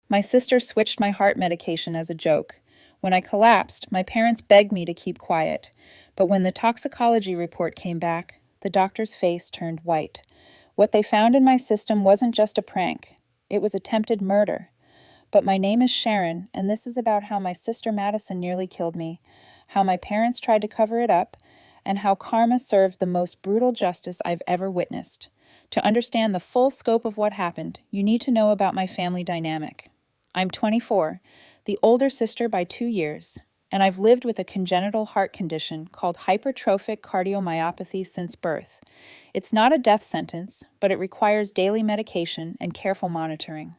My sister switched my heart medication as a joke. When I collapsed, my parents begged me to keep quiet. But when the toxicology report came back, the doctor's face turned white. What they found in my system wasn't just a prank. It was attempted murder. But my name is Sharon, and this is about how my sister Madison nearly killed me, how my parents tried to cover it up, and how karma served the most brutal justice I've ever witnessed. To understand the full scope of what happened, you need to know about my family dynamic. I'm 24, the older sister by 2 years, and I've lived with a congenital heart condition called hypertrophic cardiomyopathy since birth. It's not a death sentence, but it requires daily medication and careful monitoring.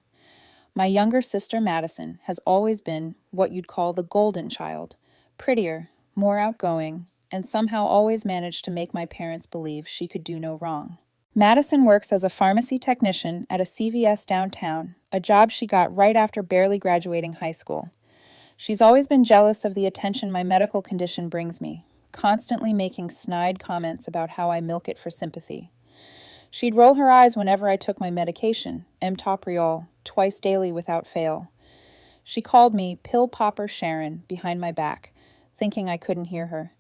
My younger sister Madison has always been what you'd call the golden child, prettier, more outgoing, and somehow always managed to make my parents believe she could do no wrong. Madison works as a pharmacy technician at a CVS downtown, a job she got right after barely graduating high school. She's always been jealous of the attention my medical condition brings me, constantly making snide comments about how I milk it for sympathy. She'd roll her eyes whenever I took my medication, Emtopriol, twice daily without fail. She called me Pill Popper Sharon behind my back, thinking I couldn't hear her.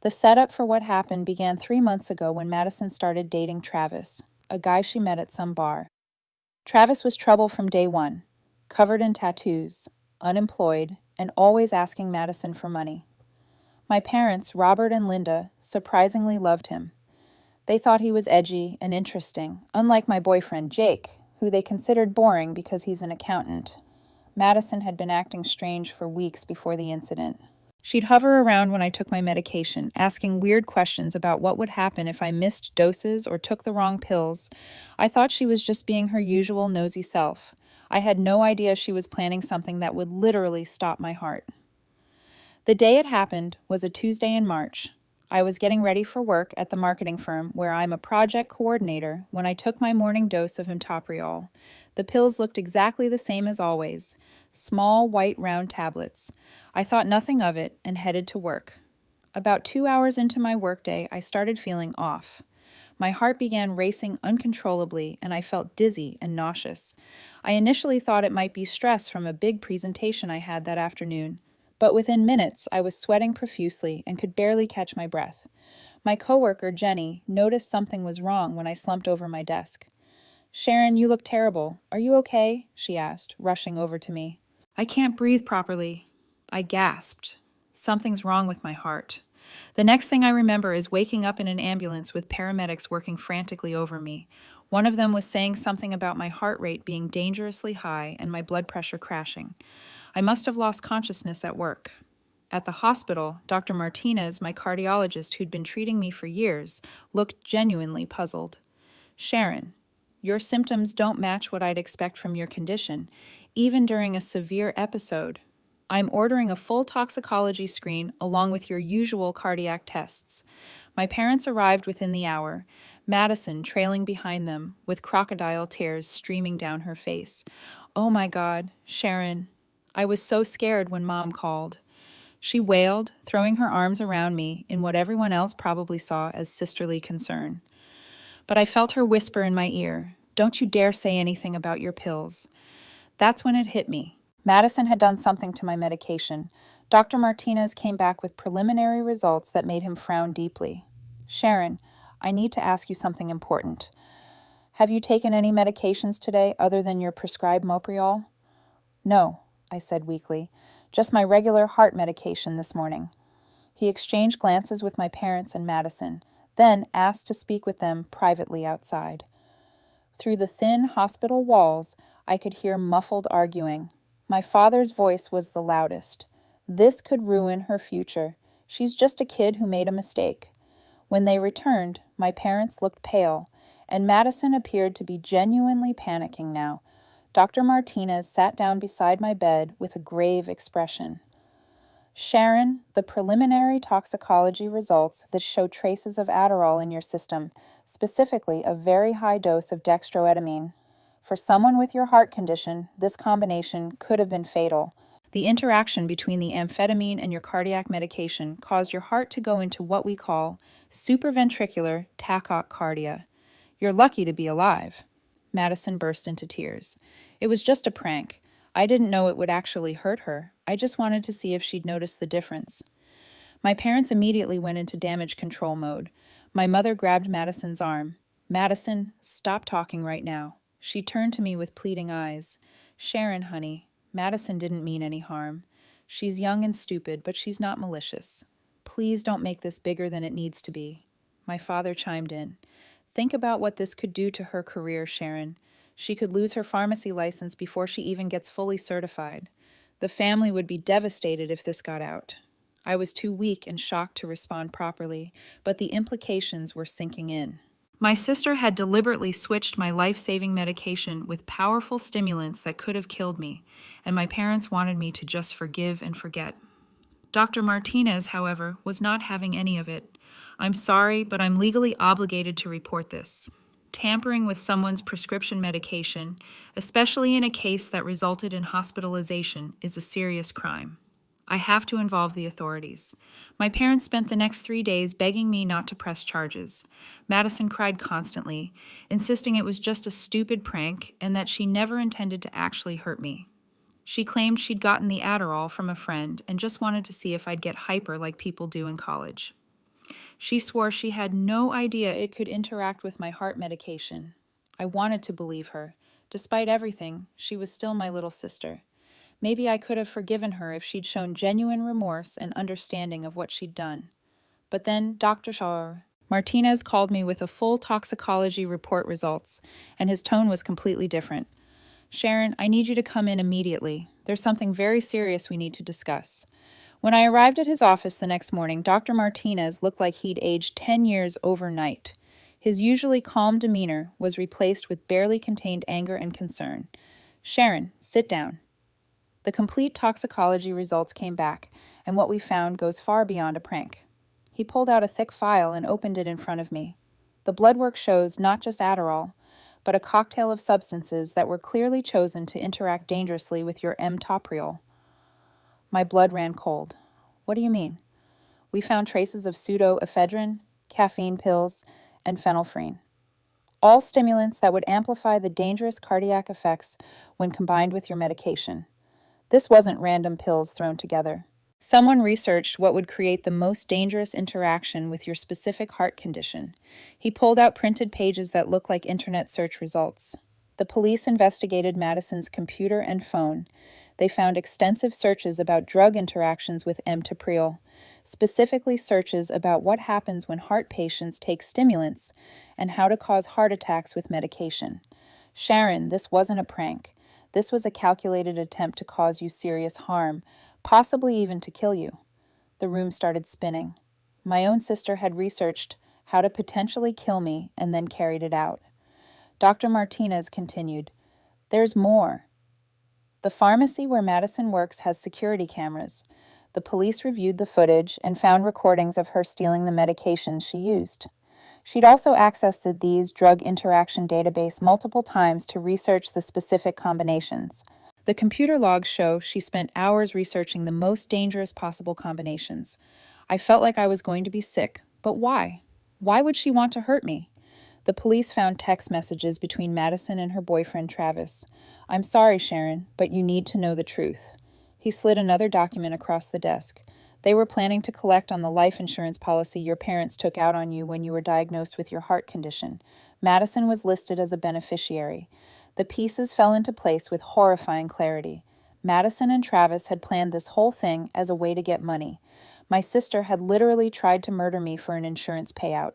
The setup for what happened began 3 months ago when Madison started dating Travis, a guy she met at some bar. Travis was trouble from day one, covered in tattoos, unemployed, and always asking Madison for money. My parents, Robert and Linda, surprisingly loved him. They thought he was edgy and interesting, unlike my boyfriend Jake, who they considered boring because he's an accountant. Madison had been acting strange for weeks before the incident. She'd hover around when I took my medication, asking weird questions about what would happen if I missed doses or took the wrong pills. I thought she was just being her usual nosy self. I had no idea she was planning something that would literally stop my heart. The day it happened was a Tuesday in March. I was getting ready for work at the marketing firm where I'm a project coordinator when I took my morning dose of Emtopriol. The pills looked exactly the same as always, small white round tablets. I thought nothing of it and headed to work. About 2 hours into my workday, I started feeling off. My heart began racing uncontrollably and I felt dizzy and nauseous. I initially thought it might be stress from a big presentation I had that afternoon. But within minutes, I was sweating profusely and could barely catch my breath. My coworker, Jenny, noticed something was wrong when I slumped over my desk. "Sharon, you look terrible. Are you okay?" she asked, rushing over to me. "I can't breathe properly." I gasped. Something's wrong with my heart. The next thing I remember is waking up in an ambulance with paramedics working frantically over me. One of them was saying something about my heart rate being dangerously high and my blood pressure crashing. I must have lost consciousness at work. At the hospital, Dr. Martinez, my cardiologist who'd been treating me for years, looked genuinely puzzled. "Sharon, your symptoms don't match what I'd expect from your condition, even during a severe episode. I'm ordering a full toxicology screen along with your usual cardiac tests." My parents arrived within the hour, Madison trailing behind them, with crocodile tears streaming down her face. "Oh my God, Sharon. I was so scared when Mom called." She wailed, throwing her arms around me in what everyone else probably saw as sisterly concern. But I felt her whisper in my ear, "Don't you dare say anything about your pills." That's when it hit me. Madison had done something to my medication. Dr. Martinez came back with preliminary results that made him frown deeply. "Sharon, I need to ask you something important. Have you taken any medications today other than your prescribed Mopriol?" "No," I said weakly. "Just my regular heart medication this morning." He exchanged glances with my parents and Madison, then asked to speak with them privately outside. Through the thin hospital walls, I could hear muffled arguing. My father's voice was the loudest. "This could ruin her future. She's just a kid who made a mistake." When they returned, my parents looked pale, and Madison appeared to be genuinely panicking now. Dr. Martinez sat down beside my bed with a grave expression. "Sharon, the preliminary toxicology results that show traces of Adderall in your system, specifically a very high dose of dextroetamine. For someone with your heart condition, this combination could have been fatal. The interaction between the amphetamine and your cardiac medication caused your heart to go into what we call supraventricular tachycardia. You're lucky to be alive." Madison burst into tears. "It was just a prank. I didn't know it would actually hurt her. I just wanted to see if she'd notice the difference. My parents immediately went into damage control mode. My mother grabbed Madison's arm. Madison, stop talking right now. She turned to me with pleading eyes. Sharon, honey, Madison didn't mean any harm. She's young and stupid, but she's not malicious. Please don't make this bigger than it needs to be. My father chimed in. Think about what this could do to her career, Sharon. She could lose her pharmacy license before she even gets fully certified. The family would be devastated if this got out. I was too weak and shocked to respond properly, but the implications were sinking in. My sister had deliberately switched my life-saving medication with powerful stimulants that could have killed me, and my parents wanted me to just forgive and forget. Dr. Martinez, however, was not having any of it. I'm sorry, but I'm legally obligated to report this. Tampering with someone's prescription medication, especially in a case that resulted in hospitalization, is a serious crime. I have to involve the authorities. My parents spent the next 3 days begging me not to press charges. Madison cried constantly, insisting it was just a stupid prank and that she never intended to actually hurt me. She claimed she'd gotten the Adderall from a friend and just wanted to see if I'd get hyper like people do in college. She swore she had no idea it could interact with my heart medication. I wanted to believe her. Despite everything, she was still my little sister. Maybe I could have forgiven her if she'd shown genuine remorse and understanding of what she'd done. But then Dr. Martinez called me with a full toxicology report results, and his tone was completely different. Sharon, I need you to come in immediately. There's something very serious we need to discuss. When I arrived at his office the next morning, Dr. Martinez looked like he'd aged 10 years overnight. His usually calm demeanor was replaced with barely contained anger and concern. Sharon, sit down. The complete toxicology results came back, and what we found goes far beyond a prank. He pulled out a thick file and opened it in front of me. The blood work shows not just Adderall, but a cocktail of substances that were clearly chosen to interact dangerously with your M-topriol. My blood ran cold. What do you mean? We found traces of pseudoephedrine, caffeine pills, and phenylphrine. All stimulants that would amplify the dangerous cardiac effects when combined with your medication. This wasn't random pills thrown together. Someone researched what would create the most dangerous interaction with your specific heart condition. He pulled out printed pages that looked like internet search results. The police investigated Madison's computer and phone. They found extensive searches about drug interactions with M-topriol, specifically searches about what happens when heart patients take stimulants and how to cause heart attacks with medication. Sharon, this wasn't a prank. This was a calculated attempt to cause you serious harm, possibly even to kill you. The room started spinning. My own sister had researched how to potentially kill me and then carried it out. Dr. Martinez continued, "There's more. The pharmacy where Madison works has security cameras. The police reviewed the footage and found recordings of her stealing the medications she used. She'd also accessed these drug interaction database multiple times to research the specific combinations. The computer logs show she spent hours researching the most dangerous possible combinations. I felt like I was going to be sick, but why? Why would she want to hurt me? The police found text messages between Madison and her boyfriend, Travis. I'm sorry, Sharon, but you need to know the truth. He slid another document across the desk. They were planning to collect on the life insurance policy your parents took out on you when you were diagnosed with your heart condition. Madison was listed as a beneficiary. The pieces fell into place with horrifying clarity. Madison and Travis had planned this whole thing as a way to get money. My sister had literally tried to murder me for an insurance payout.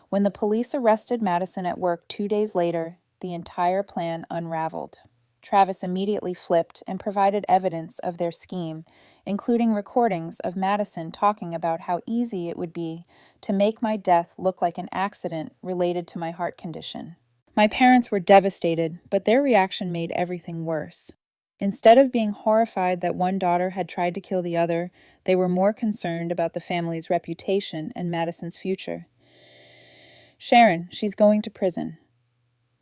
When the police arrested Madison at work 2 days later, the entire plan unraveled. Travis immediately flipped and provided evidence of their scheme, including recordings of Madison talking about how easy it would be to make my death look like an accident related to my heart condition. My parents were devastated, but their reaction made everything worse. Instead of being horrified that one daughter had tried to kill the other, they were more concerned about the family's reputation and Madison's future. Sharon, she's going to prison.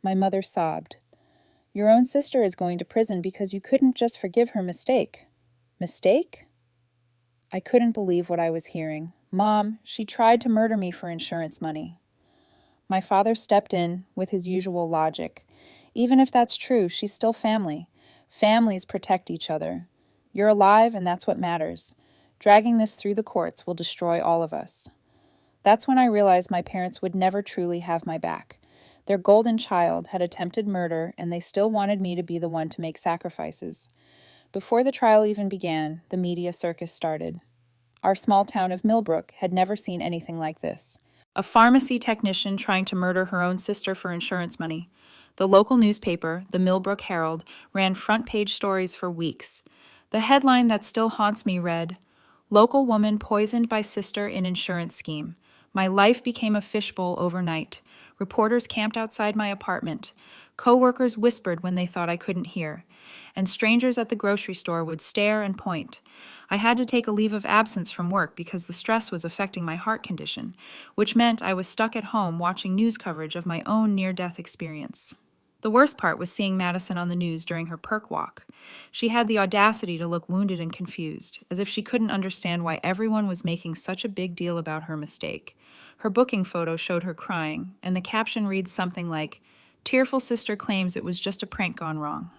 My mother sobbed. Your own sister is going to prison because you couldn't just forgive her mistake. Mistake? I couldn't believe what I was hearing. Mom, she tried to murder me for insurance money. My father stepped in with his usual logic. Even if that's true, she's still family. Families protect each other. You're alive, and that's what matters. Dragging this through the courts will destroy all of us. That's when I realized my parents would never truly have my back. Their golden child had attempted murder, and they still wanted me to be the one to make sacrifices. Before the trial even began, the media circus started. Our small town of Millbrook had never seen anything like this. A pharmacy technician trying to murder her own sister for insurance money. The local newspaper, the Millbrook Herald, ran front-page stories for weeks. The headline that still haunts me read, "Local woman poisoned by sister in insurance scheme. My life became a fishbowl overnight. Reporters camped outside my apartment. Co-workers whispered when they thought I couldn't hear. And strangers at the grocery store would stare and point. I had to take a leave of absence from work because the stress was affecting my heart condition, which meant I was stuck at home watching news coverage of my own near-death experience." The worst part was seeing Madison on the news during her perk walk. She had the audacity to look wounded and confused, as if she couldn't understand why everyone was making such a big deal about her mistake. Her booking photo showed her crying, and the caption reads something like, "Tearful sister claims it was just a prank gone wrong."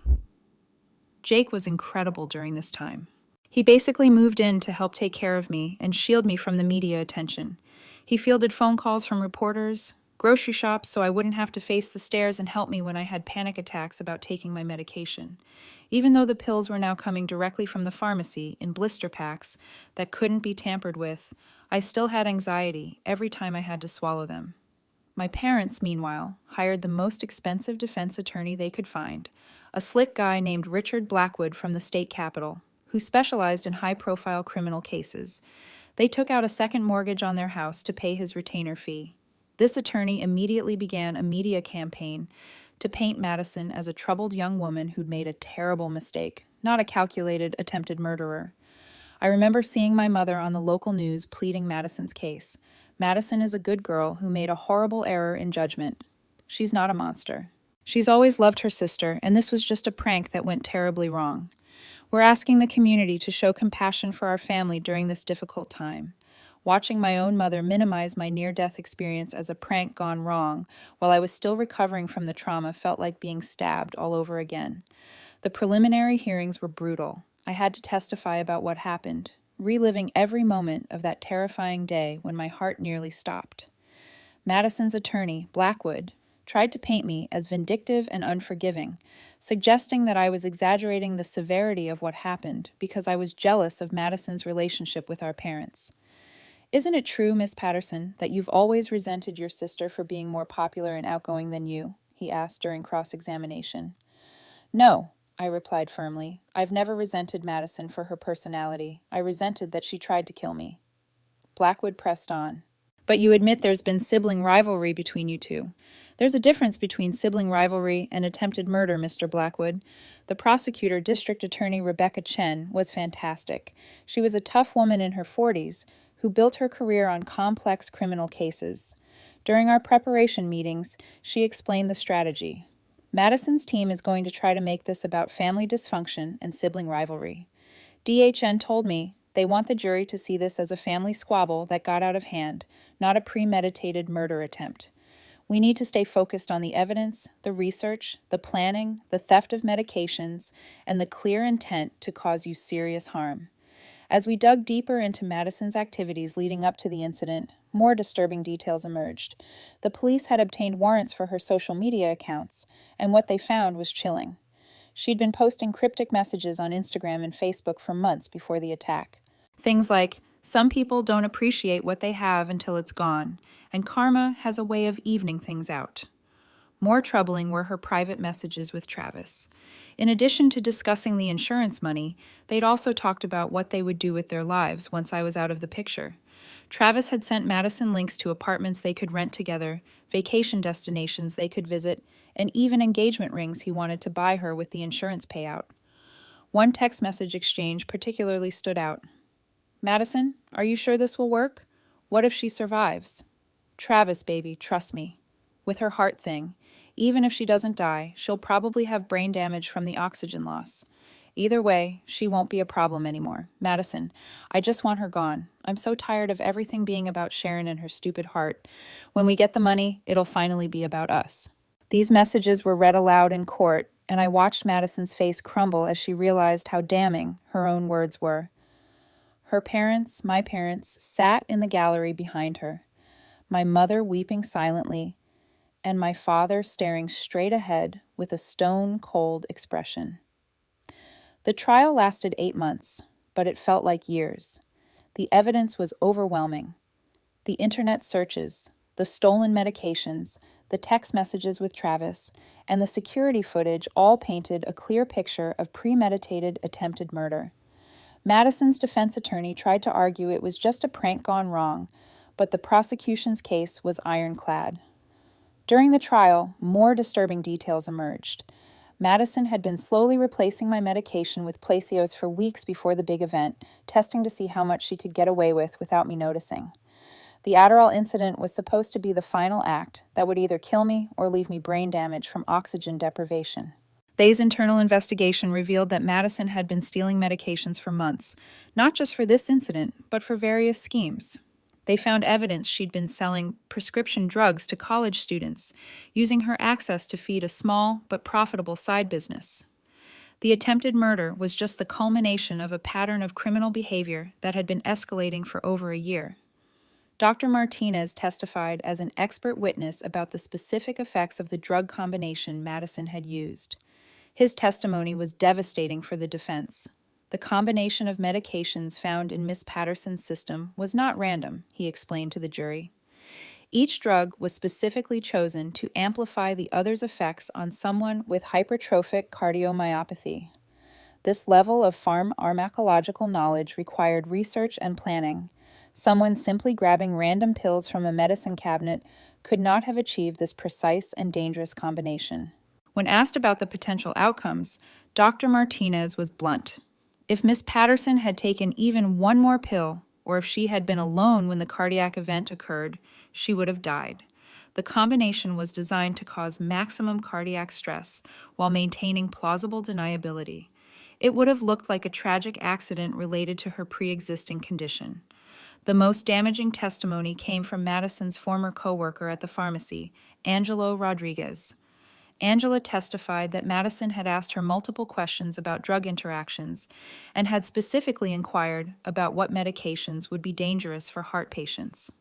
Jake was incredible during this time. He basically moved in to help take care of me and shield me from the media attention. He fielded phone calls from reporters, grocery shops so I wouldn't have to face the stares, and help me when I had panic attacks about taking my medication. Even though the pills were now coming directly from the pharmacy in blister packs that couldn't be tampered with, I still had anxiety every time I had to swallow them. My parents, meanwhile, hired the most expensive defense attorney they could find, a slick guy named Richard Blackwood from the state capitol, who specialized in high-profile criminal cases. They took out a second mortgage on their house to pay his retainer fee. This attorney immediately began a media campaign to paint Madison as a troubled young woman who'd made a terrible mistake, not a calculated, attempted murderer. I remember seeing my mother on the local news pleading Madison's case. Madison is a good girl who made a horrible error in judgment. She's not a monster. She's always loved her sister, and this was just a prank that went terribly wrong. We're asking the community to show compassion for our family during this difficult time. Watching my own mother minimize my near-death experience as a prank gone wrong while I was still recovering from the trauma felt like being stabbed all over again. The preliminary hearings were brutal. I had to testify about what happened, reliving every moment of that terrifying day when my heart nearly stopped. Madison's attorney, Blackwood, tried to paint me as vindictive and unforgiving, suggesting that I was exaggerating the severity of what happened because I was jealous of Madison's relationship with our parents. "Isn't it true, Miss Patterson, that you've always resented your sister for being more popular and outgoing than you?" he asked during cross-examination. "No," I replied firmly. "I've never resented Madison for her personality. I resented that she tried to kill me." Blackwood pressed on. "But you admit there's been sibling rivalry between you two. There's a difference between sibling rivalry and attempted murder, Mr. Blackwood." The prosecutor, District Attorney Rebecca Chen, was fantastic. She was a tough woman in her 40s who built her career on complex criminal cases. During our preparation meetings, she explained the strategy. Madison's team is going to try to make this about family dysfunction and sibling rivalry. DHN told me they want the jury to see this as a family squabble that got out of hand, not a premeditated murder attempt. We need to stay focused on the evidence, the research, the planning, the theft of medications, and the clear intent to cause you serious harm. As we dug deeper into Madison's activities leading up to the incident, more disturbing details emerged. The police had obtained warrants for her social media accounts, and what they found was chilling. She'd been posting cryptic messages on Instagram and Facebook for months before the attack. Things like, "Some people don't appreciate what they have until it's gone, and karma has a way of evening things out." More troubling were her private messages with Travis. In addition to discussing the insurance money, they'd also talked about what they would do with their lives once I was out of the picture. Travis had sent Madison links to apartments they could rent together, vacation destinations they could visit, and even engagement rings he wanted to buy her with the insurance payout. One text message exchange particularly stood out. "Madison, are you sure this will work? What if she survives?" "Travis, baby, trust me. With her heart thing, even if she doesn't die, she'll probably have brain damage from the oxygen loss. Either way, she won't be a problem anymore. Madison, I just want her gone. I'm so tired of everything being about Sharon and her stupid heart. When we get the money, it'll finally be about us." These messages were read aloud in court, and I watched Madison's face crumble as she realized how damning her own words were. Her parents, my parents, sat in the gallery behind her, my mother weeping silently, and my father staring straight ahead with a stone-cold expression. The trial lasted 8 months, but it felt like years. The evidence was overwhelming. The internet searches, the stolen medications, the text messages with Travis, and the security footage all painted a clear picture of premeditated attempted murder. Madison's defense attorney tried to argue it was just a prank gone wrong, but the prosecution's case was ironclad. During the trial, more disturbing details emerged. Madison had been slowly replacing my medication with Placios for weeks before the big event, testing to see how much she could get away with without me noticing. The Adderall incident was supposed to be the final act that would either kill me or leave me brain damage from oxygen deprivation. Thay's internal investigation revealed that Madison had been stealing medications for months, not just for this incident, but for various schemes. They found evidence she'd been selling prescription drugs to college students, using her access to feed a small but profitable side business. The attempted murder was just the culmination of a pattern of criminal behavior that had been escalating for over a year. Dr. Martinez testified as an expert witness about the specific effects of the drug combination Madison had used. His testimony was devastating for the defense. The combination of medications found in Miss Patterson's system was not random, he explained to the jury. Each drug was specifically chosen to amplify the other's effects on someone with hypertrophic cardiomyopathy. This level of pharmacological knowledge required research and planning. Someone simply grabbing random pills from a medicine cabinet could not have achieved this precise and dangerous combination. When asked about the potential outcomes, Dr. Martinez was blunt. If Miss Patterson had taken even one more pill, or if she had been alone when the cardiac event occurred, she would have died. The combination was designed to cause maximum cardiac stress while maintaining plausible deniability. It would have looked like a tragic accident related to her pre-existing condition. The most damaging testimony came from Madison's former co-worker at the pharmacy, Angelo Rodriguez. Angela testified that Madison had asked her multiple questions about drug interactions and had specifically inquired about what medications would be dangerous for heart patients.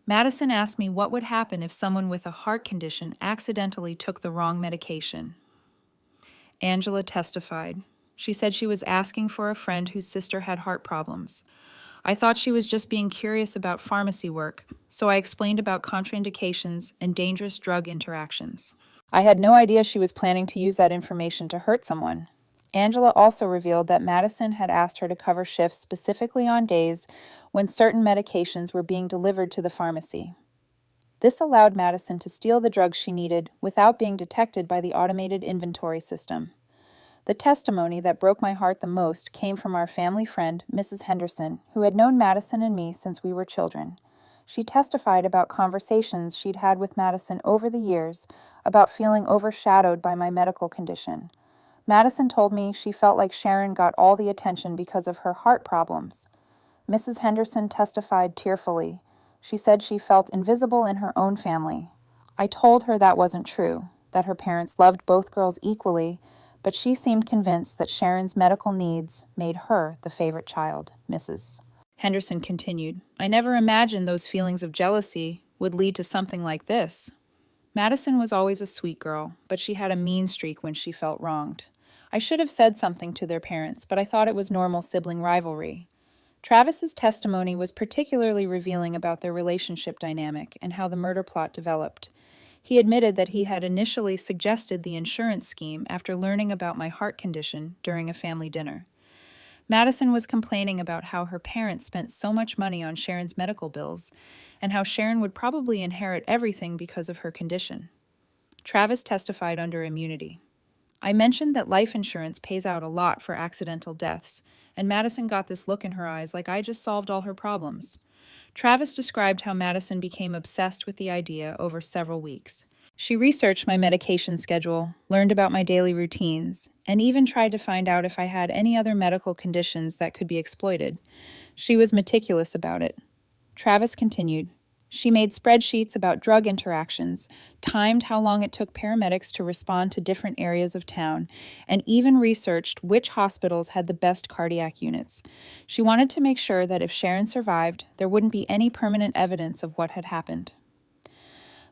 Madison asked me what would happen if someone with a heart condition accidentally took the wrong medication. Angela testified. She said she was asking for a friend whose sister had heart problems. I thought she was just being curious about pharmacy work, so I explained about contraindications and dangerous drug interactions. I had no idea she was planning to use that information to hurt someone. Angela also revealed that Madison had asked her to cover shifts specifically on days when certain medications were being delivered to the pharmacy. This allowed Madison to steal the drugs she needed without being detected by the automated inventory system. The testimony that broke my heart the most came from our family friend, Mrs. Henderson, who had known Madison and me since we were children. She testified about conversations she'd had with Madison over the years about feeling overshadowed by my medical condition. Madison told me she felt like Sharon got all the attention because of her heart problems. Mrs. Henderson testified tearfully. She said she felt invisible in her own family. I told her that wasn't true, that her parents loved both girls equally, but she seemed convinced that Sharon's medical needs made her the favorite child, Mrs. Henderson continued. I never imagined those feelings of jealousy would lead to something like this. Madison was always a sweet girl, but she had a mean streak when she felt wronged. I should have said something to their parents, but I thought it was normal sibling rivalry. Travis's testimony was particularly revealing about their relationship dynamic and how the murder plot developed. He admitted that he had initially suggested the insurance scheme after learning about my heart condition during a family dinner. Madison was complaining about how her parents spent so much money on Sharon's medical bills and how Sharon would probably inherit everything because of her condition. Travis testified under immunity. I mentioned that life insurance pays out a lot for accidental deaths, and Madison got this look in her eyes like I just solved all her problems. Travis described how Madison became obsessed with the idea over several weeks. She researched my medication schedule, learned about my daily routines, and even tried to find out if I had any other medical conditions that could be exploited. She was meticulous about it. Travis continued. She made spreadsheets about drug interactions, timed how long it took paramedics to respond to different areas of town, and even researched which hospitals had the best cardiac units. She wanted to make sure that if Sharon survived, there wouldn't be any permanent evidence of what had happened.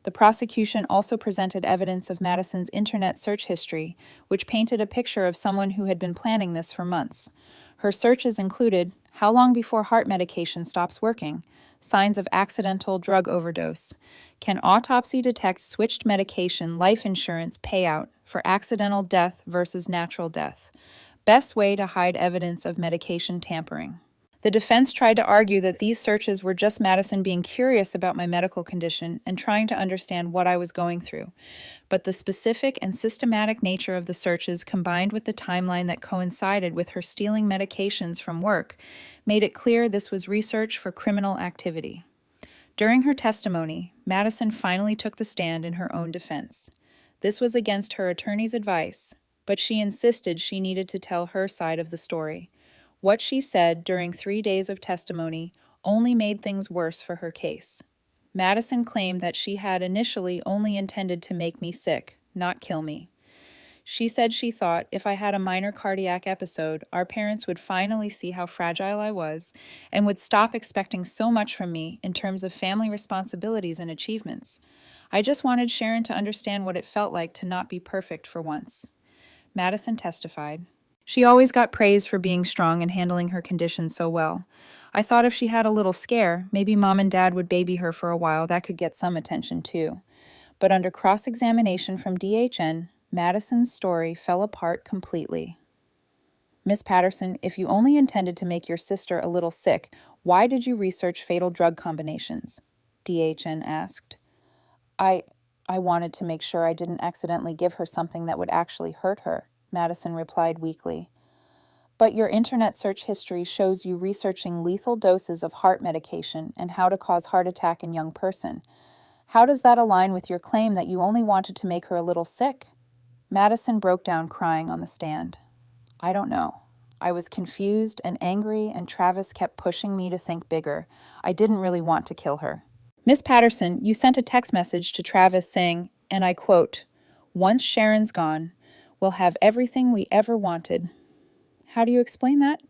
The prosecution also presented evidence of Madison's internet search history, which painted a picture of someone who had been planning this for months. Her searches included how long before heart medication stops working, signs of accidental drug overdose, can autopsy detect switched medication life insurance payout for accidental death versus natural death, best way to hide evidence of medication tampering. The defense tried to argue that these searches were just Madison being curious about my medical condition and trying to understand what I was going through. But the specific and systematic nature of the searches, combined with the timeline that coincided with her stealing medications from work, made it clear this was research for criminal activity. During her testimony, Madison finally took the stand in her own defense. This was against her attorney's advice, but she insisted she needed to tell her side of the story. What she said during 3 days of testimony only made things worse for her case. Madison claimed that she had initially only intended to make me sick, not kill me. She said she thought if I had a minor cardiac episode, our parents would finally see how fragile I was and would stop expecting so much from me in terms of family responsibilities and achievements. I just wanted Sharon to understand what it felt like to not be perfect for once. Madison testified. She always got praise for being strong and handling her condition so well. I thought if she had a little scare, maybe Mom and Dad would baby her for a while. That could get some attention too. But under cross-examination from DHN, Madison's story fell apart completely. Miss Patterson, if you only intended to make your sister a little sick, why did you research fatal drug combinations? DHN asked. I wanted to make sure I didn't accidentally give her something that would actually hurt her, Madison replied weakly. But your internet search history shows you researching lethal doses of heart medication and how to cause heart attack in young person. How does that align with your claim that you only wanted to make her a little sick? Madison broke down crying on the stand. I don't know. I was confused and angry, and Travis kept pushing me to think bigger. I didn't really want to kill her. Miss Patterson, you sent a text message to Travis saying, and I quote, "Once Sharon's gone, we'll have everything we ever wanted." How do you explain that?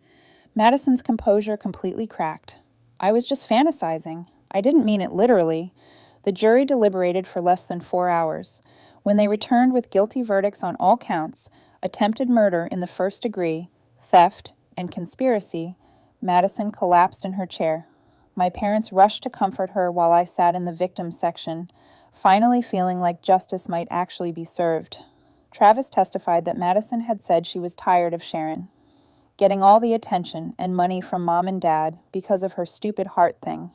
Madison's composure completely cracked. I was just fantasizing. I didn't mean it literally. The jury deliberated for less than 4 hours. When they returned with guilty verdicts on all counts, attempted murder in the first degree, theft, and conspiracy, Madison collapsed in her chair. My parents rushed to comfort her while I sat in the victim section, finally feeling like justice might actually be served. Travis testified that Madison had said she was tired of Sharon, getting all the attention and money from Mom and Dad because of her stupid heart thing.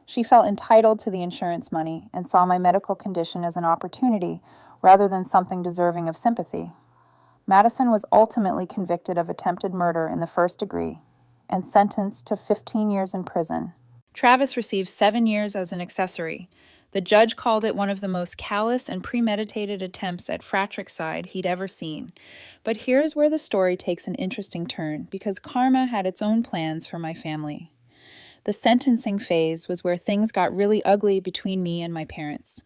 She felt entitled to the insurance money and saw my medical condition as an opportunity rather than something deserving of sympathy. Madison was ultimately convicted of attempted murder in the first degree and sentenced to 15 years in prison. Travis received 7 years as an accessory. The judge called it one of the most callous and premeditated attempts at fratricide he'd ever seen. But here's where the story takes an interesting turn, because karma had its own plans for my family. The sentencing phase was where things got really ugly between me and my parents.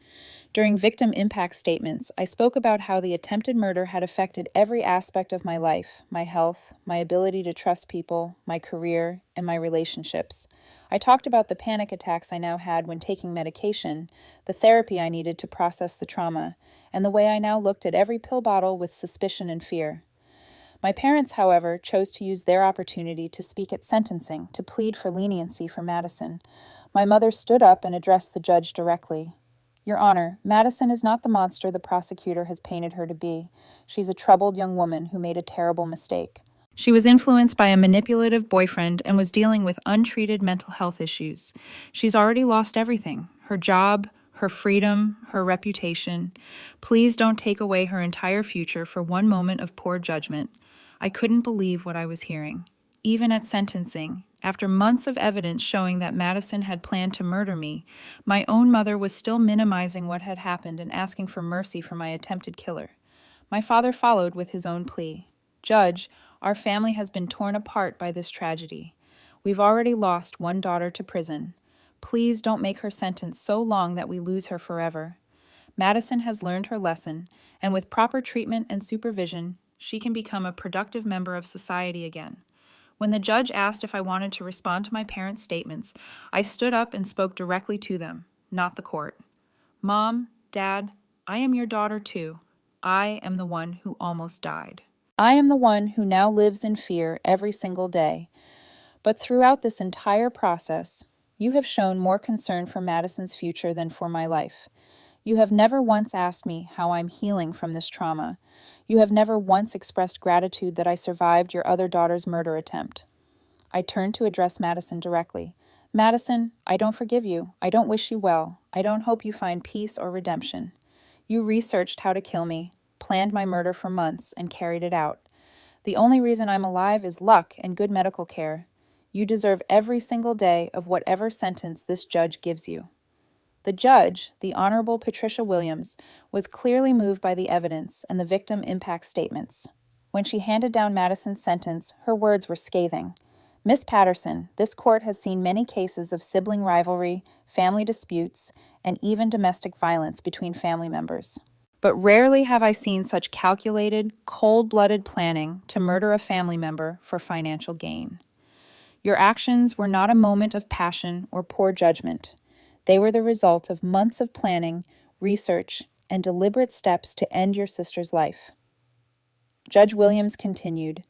During victim impact statements, I spoke about how the attempted murder had affected every aspect of my life, my health, my ability to trust people, my career, and my relationships. I talked about the panic attacks I now had when taking medication, the therapy I needed to process the trauma, and the way I now looked at every pill bottle with suspicion and fear. My parents, however, chose to use their opportunity to speak at sentencing, to plead for leniency for Madison. My mother stood up and addressed the judge directly. Your Honor, Madison is not the monster the prosecutor has painted her to be. She's a troubled young woman who made a terrible mistake. She was influenced by a manipulative boyfriend and was dealing with untreated mental health issues. She's already lost everything: her job, her freedom, her reputation. Please don't take away her entire future for one moment of poor judgment. I couldn't believe what I was hearing. Even at sentencing, after months of evidence showing that Madison had planned to murder me, my own mother was still minimizing what had happened and asking for mercy for my attempted killer. My father followed with his own plea. Judge, our family has been torn apart by this tragedy. We've already lost one daughter to prison. Please don't make her sentence so long that we lose her forever. Madison has learned her lesson, and with proper treatment and supervision, she can become a productive member of society again. When the judge asked if I wanted to respond to my parents' statements, I stood up and spoke directly to them, not the court. Mom, Dad, I am your daughter too. I am the one who almost died. I am the one who now lives in fear every single day. But throughout this entire process, you have shown more concern for Madison's future than for my life. You have never once asked me how I'm healing from this trauma. You have never once expressed gratitude that I survived your other daughter's murder attempt. I turned to address Madison directly. Madison, I don't forgive you. I don't wish you well. I don't hope you find peace or redemption. You researched how to kill me, planned my murder for months, and carried it out. The only reason I'm alive is luck and good medical care. You deserve every single day of whatever sentence this judge gives you. The judge, the Honorable Patricia Williams, was clearly moved by the evidence and the victim impact statements. When she handed down Madison's sentence, her words were scathing. Miss Patterson, this court has seen many cases of sibling rivalry, family disputes, and even domestic violence between family members. But rarely have I seen such calculated, cold-blooded planning to murder a family member for financial gain. Your actions were not a moment of passion or poor judgment. They were the result of months of planning, research, and deliberate steps to end your sister's life. Judge Williams continued,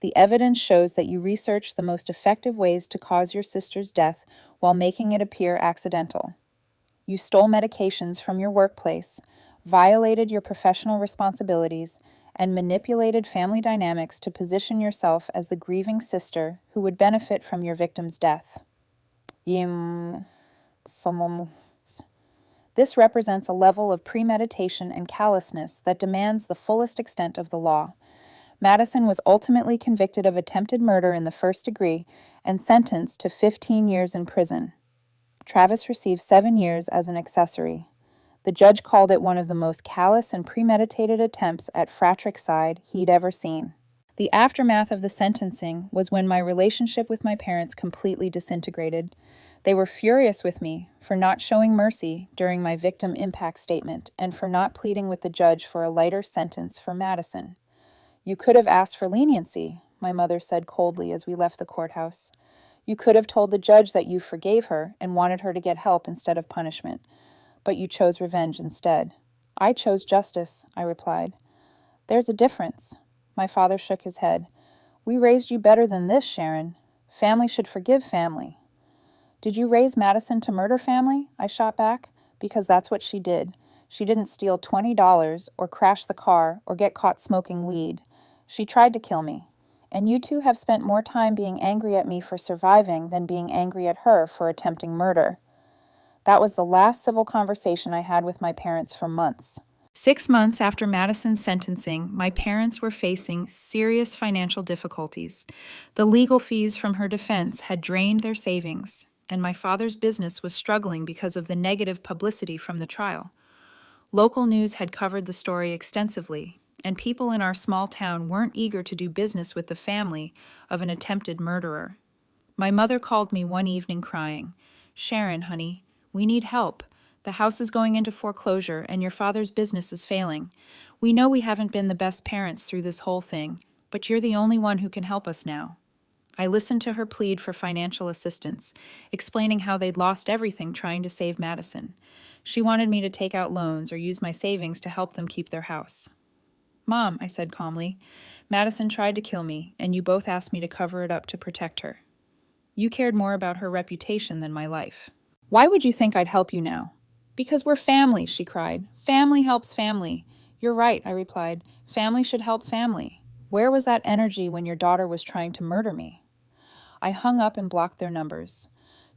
the evidence shows that you researched the most effective ways to cause your sister's death while making it appear accidental. You stole medications from your workplace, violated your professional responsibilities, and manipulated family dynamics to position yourself as the grieving sister who would benefit from your victim's death. This represents a level of premeditation and callousness that demands the fullest extent of the law. Madison was ultimately convicted of attempted murder in the first degree and sentenced to 15 years in prison. Travis received 7 years as an accessory. The judge called it one of the most callous and premeditated attempts at fratricide he'd ever seen. The aftermath of the sentencing was when my relationship with my parents completely disintegrated. They were furious with me for not showing mercy during my victim impact statement and for not pleading with the judge for a lighter sentence for Madison. You could have asked for leniency, my mother said coldly as we left the courthouse. You could have told the judge that you forgave her and wanted her to get help instead of punishment, but you chose revenge instead. I chose justice, I replied. There's a difference. My father shook his head. We raised you better than this, Sharon. Family should forgive family. Did you raise Madison to murder family? I shot back. Because that's what she did. She didn't steal $20 or crash the car or get caught smoking weed. She tried to kill me. And you two have spent more time being angry at me for surviving than being angry at her for attempting murder. That was the last civil conversation I had with my parents for months. 6 months after Madison's sentencing, my parents were facing serious financial difficulties. The legal fees from her defense had drained their savings, and my father's business was struggling because of the negative publicity from the trial. Local news had covered the story extensively, and people in our small town weren't eager to do business with the family of an attempted murderer. My mother called me one evening crying, "Sharon, honey, we need help. The house is going into foreclosure and your father's business is failing. We know we haven't been the best parents through this whole thing, but you're the only one who can help us now." I listened to her plead for financial assistance, explaining how they'd lost everything trying to save Madison. She wanted me to take out loans or use my savings to help them keep their house. "Mom," I said calmly, "Madison tried to kill me, and you both asked me to cover it up to protect her. You cared more about her reputation than my life. Why would you think I'd help you now?" "Because we're family," she cried. "Family helps family." "You're right," I replied. "Family should help family. Where was that energy when your daughter was trying to murder me?" I hung up and blocked their numbers.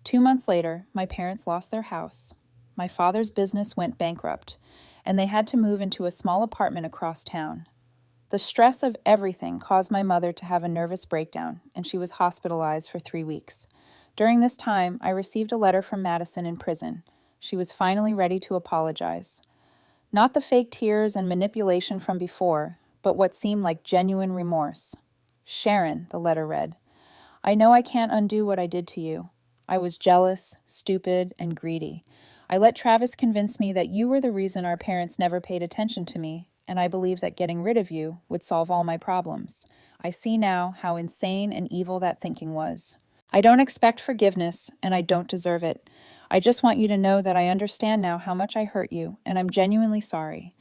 2 months later, my parents lost their house. My father's business went bankrupt, and they had to move into a small apartment across town. The stress of everything caused my mother to have a nervous breakdown, and she was hospitalized for 3 weeks. During this time, I received a letter from Madison in prison. She was finally ready to apologize. Not the fake tears and manipulation from before, but what seemed like genuine remorse. "Sharon," the letter read, "I know I can't undo what I did to you. I was jealous, stupid, and greedy. I let Travis convince me that you were the reason our parents never paid attention to me, and I believed that getting rid of you would solve all my problems. I see now how insane and evil that thinking was. I don't expect forgiveness, and I don't deserve it. I just want you to know that I understand now how much I hurt you, and I'm genuinely sorry.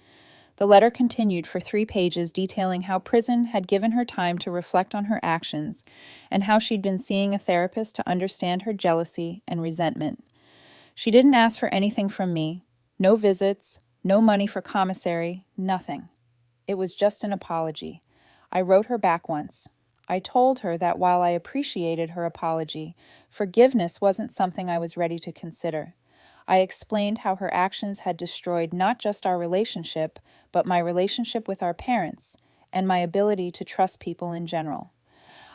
The letter continued for 3 pages, detailing how prison had given her time to reflect on her actions and how she'd been seeing a therapist to understand her jealousy and resentment. She didn't ask for anything from me. No visits, no money for commissary, nothing. It was just an apology. I wrote her back once. I told her that while I appreciated her apology, forgiveness wasn't something I was ready to consider. I explained how her actions had destroyed not just our relationship, but my relationship with our parents, and my ability to trust people in general.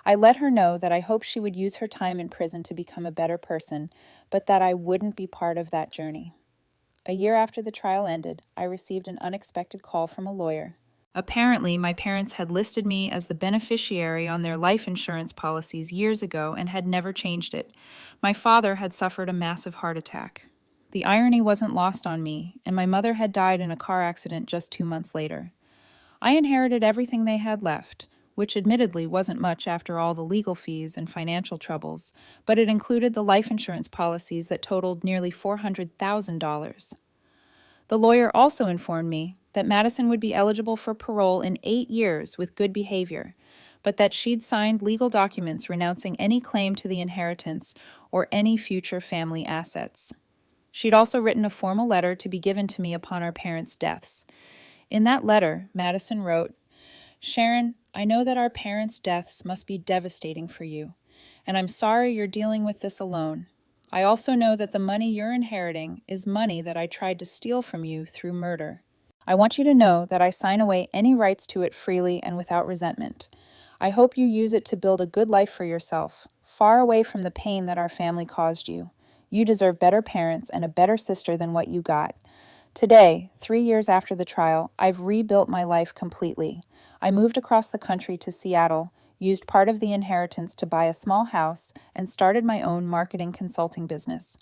I let her know that I hoped she would use her time in prison to become a better person, but that I wouldn't be part of that journey. A year after the trial ended, I received an unexpected call from a lawyer. Apparently, my parents had listed me as the beneficiary on their life insurance policies years ago and had never changed it. My father had suffered a massive heart attack. The irony wasn't lost on me, and my mother had died in a car accident just 2 months later. I inherited everything they had left, which admittedly wasn't much after all the legal fees and financial troubles, but it included the life insurance policies that totaled nearly $400,000. The lawyer also informed me that Madison would be eligible for parole in 8 years with good behavior, but that she'd signed legal documents renouncing any claim to the inheritance or any future family assets. She'd also written a formal letter to be given to me upon our parents' deaths. In that letter, Madison wrote, "Sharon, I know that our parents' deaths must be devastating for you, and I'm sorry you're dealing with this alone. I also know that the money you're inheriting is money that I tried to steal from you through murder. I want you to know that I sign away any rights to it freely and without resentment. I hope you use it to build a good life for yourself, far away from the pain that our family caused you. You deserve better parents and a better sister than what you got. Today, 3 years after the trial, I've rebuilt my life completely. I moved across the country to Seattle, used part of the inheritance to buy a small house, and started my own marketing consulting business.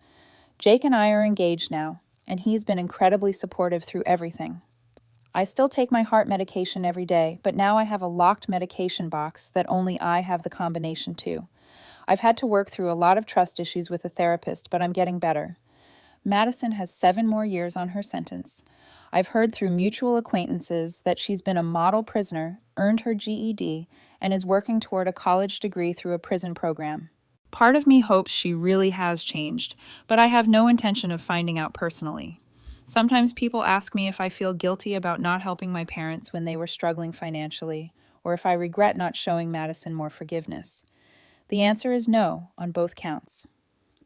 Jake and I are engaged now, and he's been incredibly supportive through everything. I still take my heart medication every day, but now I have a locked medication box that only I have the combination to. I've had to work through a lot of trust issues with a therapist, but I'm getting better. Madison has 7 more years on her sentence. I've heard through mutual acquaintances that she's been a model prisoner, earned her GED, and is working toward a college degree through a prison program. Part of me hopes she really has changed, but I have no intention of finding out personally. Sometimes people ask me if I feel guilty about not helping my parents when they were struggling financially, or if I regret not showing Madison more forgiveness. The answer is no on both counts.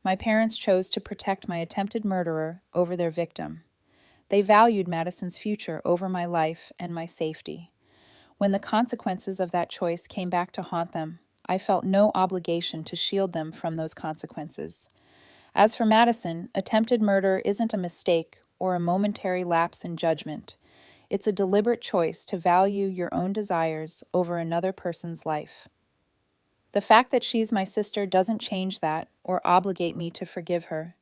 My parents chose to protect my attempted murderer over their victim. They valued Madison's future over my life and my safety. When the consequences of that choice came back to haunt them, I felt no obligation to shield them from those consequences. As for Madison, attempted murder isn't a mistake or a momentary lapse in judgment. It's a deliberate choice to value your own desires over another person's life. The fact that she's my sister doesn't change that or obligate me to forgive her.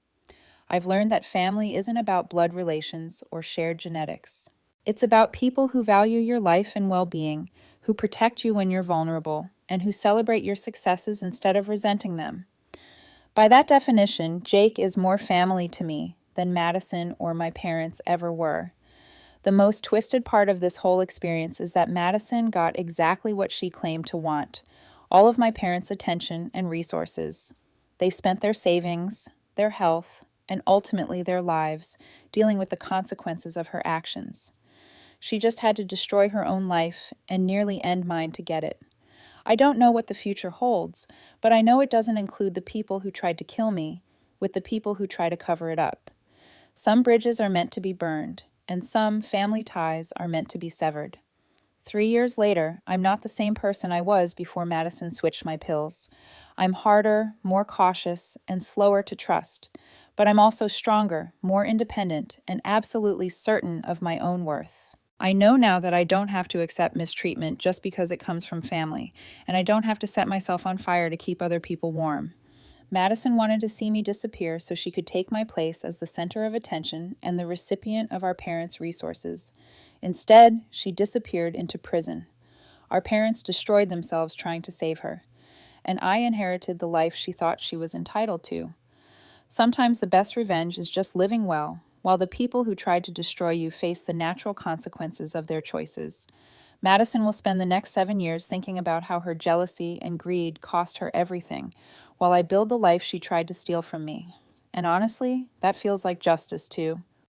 I've learned that family isn't about blood relations or shared genetics. It's about people who value your life and well-being, who protect you when you're vulnerable, and who celebrate your successes instead of resenting them. By that definition, Jake is more family to me than Madison or my parents ever were. The most twisted part of this whole experience is that Madison got exactly what she claimed to want: all of my parents' attention and resources. They spent their savings, their health, and ultimately their lives dealing with the consequences of her actions. She just had to destroy her own life and nearly end mine to get it. I don't know what the future holds, but I know it doesn't include the people who tried to kill me with the people who try to cover it up. Some bridges are meant to be burned, and some family ties are meant to be severed. 3 years later, I'm not the same person I was before Madison switched my pills. I'm harder, more cautious, and slower to trust, but I'm also stronger, more independent, and absolutely certain of my own worth. I know now that I don't have to accept mistreatment just because it comes from family, and I don't have to set myself on fire to keep other people warm. Madison wanted to see me disappear so she could take my place as the center of attention and the recipient of our parents' resources. Instead, she disappeared into prison. Our parents destroyed themselves trying to save her, and I inherited the life she thought she was entitled to. Sometimes the best revenge is just living well, while the people who tried to destroy you face the natural consequences of their choices. Madison will spend the next 7 years thinking about how her jealousy and greed cost her everything, while I build the life she tried to steal from me. And honestly, that feels like justice too.